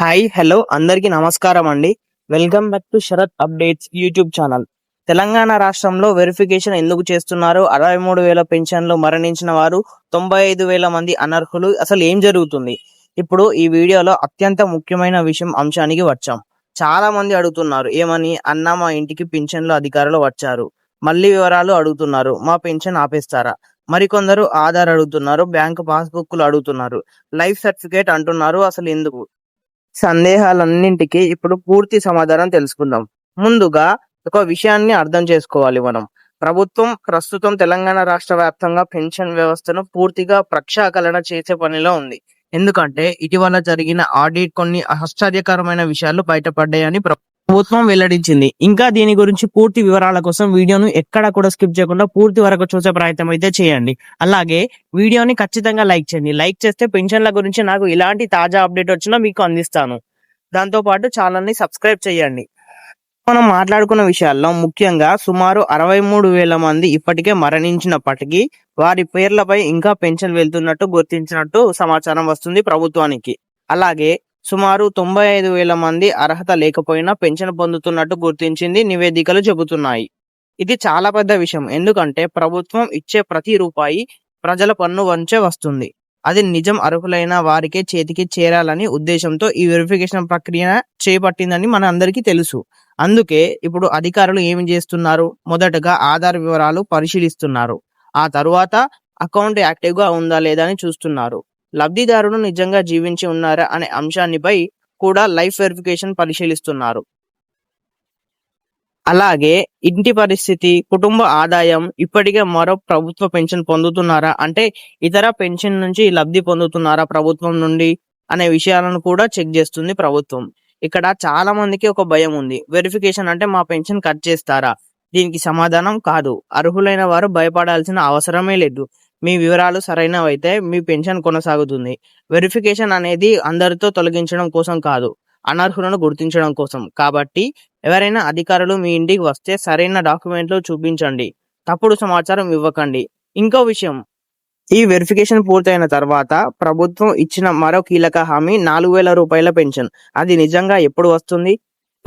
Hi hello అందరికీ నమస్కారం అండి. Welcome back to Sharath updates YouTube channel. Telangana రాష్ట్రంలో వెరిఫికేషన్ ఎందుకు చేస్తున్నారు? 63,000 పెన్షన్లు మరణించిన వారు 95,000 మంది అనర్హులు. అసలు ఏం జరుగుతుంది? ఇప్పుడు ఈ వీడియోలో అత్యంత ముఖ్యమైన అంశానికి వచ్చాం. చాలా మంది అడుగుతున్నారు, ఏమని? అన్న, మా ఇంటికి పింఛన్లు అధికారులు వచ్చారు, మళ్ళీ వివరాలు అడుగుతున్నారు, మా పెన్షన్ ఆపేస్తారా? మరికొందరు ఆధార్ అడుగుతున్నారు, బ్యాంకు పాస్బుక్లు అడుగుతున్నారు, లైఫ్ సర్టిఫికేట్ అంటున్నారు. అసలు ఎందుకు? సందేహాలన్నింటికి ఇప్పుడు పూర్తి సమాధానం తెలుసుకుందాం. ముందుగా ఒక విషయాన్ని అర్థం చేసుకోవాలి మనం. ప్రభుత్వం ప్రస్తుతం తెలంగాణ రాష్ట్ర వ్యాప్తంగా పెన్షన్ వ్యవస్థను పూర్తిగా ప్రక్షాళన చేసే పనిలో ఉంది. ఎందుకంటే ఇటీవల జరిగిన ఆడిట్ కొన్ని ఆశ్చర్యకరమైన విషయాలు బయటపడ్డాయని ప్రభుత్వం వెల్లడించింది. ఇంకా దీని గురించి పూర్తి వివరాల కోసం వీడియోను ఎక్కడ కూడా స్కిప్ చేయకుండా పూర్తి వరకు చూసే ప్రయత్నం అయితే చేయండి. అలాగే వీడియోని ఖచ్చితంగా లైక్ చేయండి. లైక్ చేస్తే పెన్షన్ల గురించి నాకు ఇలాంటి తాజా అప్డేట్ వచ్చినా మీకు అందిస్తాను. దాంతో పాటు ఛానల్ ని సబ్స్క్రైబ్ చేయండి. మనం మాట్లాడుకున్న విషయాల్లో ముఖ్యంగా సుమారు 63,000 మంది ఇప్పటికే మరణించినప్పటికీ వారి పేర్లపై ఇంకా పెన్షన్ వెళ్తున్నట్టు గుర్తించినట్టు సమాచారం వస్తుంది ప్రభుత్వానికి. అలాగే సుమారు 95,000 మంది అర్హత లేకపోయినా పెన్షన్ పొందుతున్నట్టు గుర్తించింది నివేదికలు చెబుతున్నాయి. ఇది చాలా పెద్ద విషయం. ఎందుకంటే ప్రభుత్వం ఇచ్చే ప్రతి రూపాయి ప్రజల పన్ను వంచే వస్తుంది. అది నిజం అర్హులైన వారికే చేతికి చేరాలని ఉద్దేశంతో ఈ వెరిఫికేషన్ ప్రక్రియ చేపట్టిందని మన అందరికీ తెలుసు. అందుకే ఇప్పుడు అధికారులు ఏమి చేస్తున్నారు? మొదటగా ఆధార్ వివరాలు పరిశీలిస్తున్నారు. ఆ తరువాత అకౌంట్ యాక్టివ్ గా ఉందా లేదా అని చూస్తున్నారు. లబ్ధిదారుడు నిజంగా జీవించి ఉన్నారా అనే అంశాన్నిపై కూడా లైఫ్ వెరిఫికేషన్ పరిశీలిస్తున్నారు. అలాగే ఇంటి పరిస్థితి, కుటుంబ ఆదాయం, ఇప్పటికే మరో ప్రభుత్వ పెన్షన్ పొందుతున్నారా, అంటే ఇతర పెన్షన్ నుంచి లబ్ధి పొందుతున్నారా ప్రభుత్వం నుండి అనే విషయాలను కూడా చెక్ చేస్తుంది ప్రభుత్వం. ఇక్కడ చాలా మందికి ఒక భయం ఉంది. వెరిఫికేషన్ అంటే మా పెన్షన్ కట్ చేస్తారా? దీనికి సమాధానం కాదు. అర్హులైన వారు భయపడాల్సిన అవసరమే లేదు. మీ వివరాలు సరైనవైతే మీ పెన్షన్ కొనసాగుతుంది. వెరిఫికేషన్ అనేది అందరితో తొలగించడం కోసం కాదు, అనర్హులను గుర్తించడం కోసం. కాబట్టి ఎవరైనా అధికారులు మీ ఇంటికి వస్తే సరైన డాక్యుమెంట్లు చూపించండి, తప్పుడు సమాచారం ఇవ్వకండి. ఇంకో విషయం, ఈ వెరిఫికేషన్ పూర్తయిన తర్వాత ప్రభుత్వం ఇచ్చిన మరో కీలక హామీ 4,000 రూపాయల పెన్షన్. అది నిజంగా ఎప్పుడు వస్తుంది?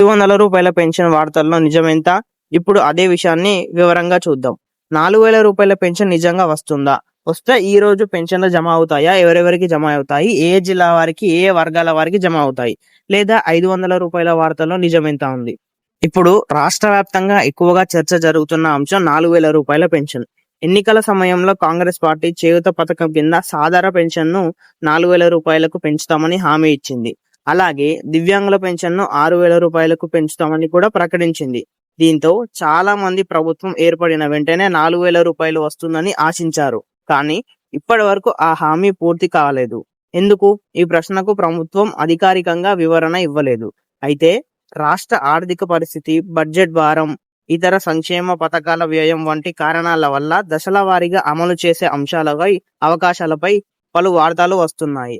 500 రూపాయల పెన్షన్ వార్తల్లో నిజమెంత? ఇప్పుడు అదే విషయాన్ని వివరంగా చూద్దాం. 4,000 రూపాయల పెన్షన్ నిజంగా వస్తుందా? వస్తే ఈ రోజు పెన్షన్లు జమ అవుతాయా? ఎవరెవరికి జమ అవుతాయి? ఏ జిల్లా వారికి, ఏ వర్గాల వారికి జమ అవుతాయి? లేదా 500 రూపాయల వార్తల్లో నిజమెంత ఉంది? ఇప్పుడు రాష్ట్ర వ్యాప్తంగా ఎక్కువగా చర్చ జరుగుతున్న అంశం 4,000 రూపాయల పెన్షన్. ఎన్నికల సమయంలో కాంగ్రెస్ పార్టీ చేయూత పథకం కింద సాధారణ పెన్షన్ ను 4,000 రూపాయలకు పెంచుతామని హామీ ఇచ్చింది. అలాగే దివ్యాంగుల పెన్షన్ ను 6,000 రూపాయలకు పెంచుతామని కూడా ప్రకటించింది. దీంతో చాలా మంది ప్రభుత్వం ఏర్పడిన వెంటనే 4,000 రూపాయలు వస్తుందని ఆశించారు. కానీ ఇప్పటి వరకు ఆ హామీ పూర్తి కాలేదు. ఎందుకు? ఈ ప్రశ్నకు ప్రభుత్వం అధికారికంగా వివరణ ఇవ్వలేదు. అయితే రాష్ట్ర ఆర్థిక పరిస్థితి, బడ్జెట్ భారం, ఇతర సంక్షేమ పథకాల వ్యయం వంటి కారణాల వల్ల దశల వారీగా అమలు చేసే అవకాశాలపై పలు వార్తలు వస్తున్నాయి.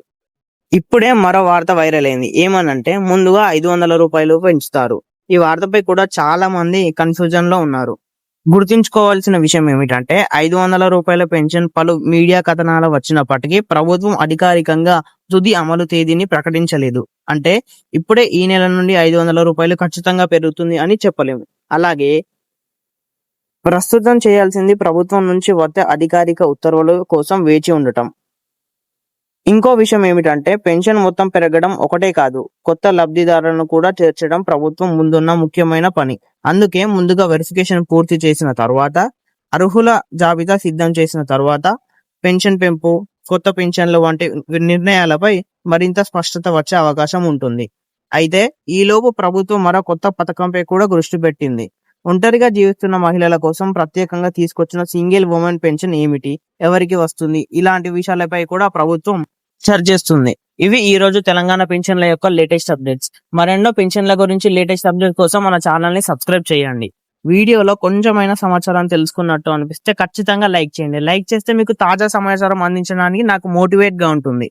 ఇప్పుడే మరో వార్త వైరల్ అయింది. ఏమనంటే ముందుగా 500 రూపాయలు పెంచుతారు. ఈ వార్తపై కూడా చాలా మంది కన్ఫ్యూజన్ లో ఉన్నారు. గుర్తుంచుకోవాల్సిన విషయం ఏమిటంటే 500 రూపాయల పెన్షన్ పలు మీడియా కథనాలు వచ్చినప్పటికీ ప్రభుత్వం అధికారికంగా తుది అమలు తేదీని ప్రకటించలేదు. అంటే ఇప్పుడే ఈ నెల నుండి 500 రూపాయలు ఖచ్చితంగా పెరుగుతుంది అని చెప్పలేము. అలాగే ప్రస్తుతం చేయాల్సింది ప్రభుత్వం నుంచి వచ్చే అధికారిక ఉత్తర్వుల కోసం వేచి ఉండటం. ఇంకో విషయం ఏమిటంటే పెన్షన్ మొత్తం పెరగడం ఒకటే కాదు, కొత్త లబ్ధిదారులను కూడా చేర్చడం ప్రభుత్వం ముందున్న ముఖ్యమైన పని. అందుకే ముందుగా వెరిఫికేషన్ పూర్తి చేసిన తర్వాత, అర్హుల జాబితా సిద్ధం చేసిన తర్వాత పెన్షన్ పెంపు, కొత్త పెన్షన్లు వంటి నిర్ణయాలపై మరింత స్పష్టత వచ్చే అవకాశం ఉంటుంది. అయితే ఈలోపు ప్రభుత్వం మరో కొత్త పథకంపై కూడా దృష్టి పెట్టింది. ఒంటరిగా జీవిస్తున్న మహిళల కోసం ప్రత్యేకంగా తీసుకొచ్చిన సింగిల్ ఉమెన్ పెన్షన్ ఏమిటి, ఎవరికి వస్తుంది, ఇలాంటి విషయాలపై కూడా ప్రభుత్వం చర్చిస్తుంది. ఇవి ఈ రోజు తెలంగాణ పెన్షన్ల యొక్క లేటెస్ట్ అప్డేట్స్. మరెన్నో పెన్షన్ల గురించి లేటెస్ట్ అప్డేట్ కోసం మన ఛానల్ ని సబ్స్క్రైబ్ చేయండి. వీడియోలో కొంచెమైనా సమాచారం తెలుసుకున్నట్టు అనిపిస్తే ఖచ్చితంగా లైక్ చేయండి. లైక్ చేస్తే మీకు తాజా సమాచారం అందించడానికి నాకు మోటివేట్ గా ఉంటుంది.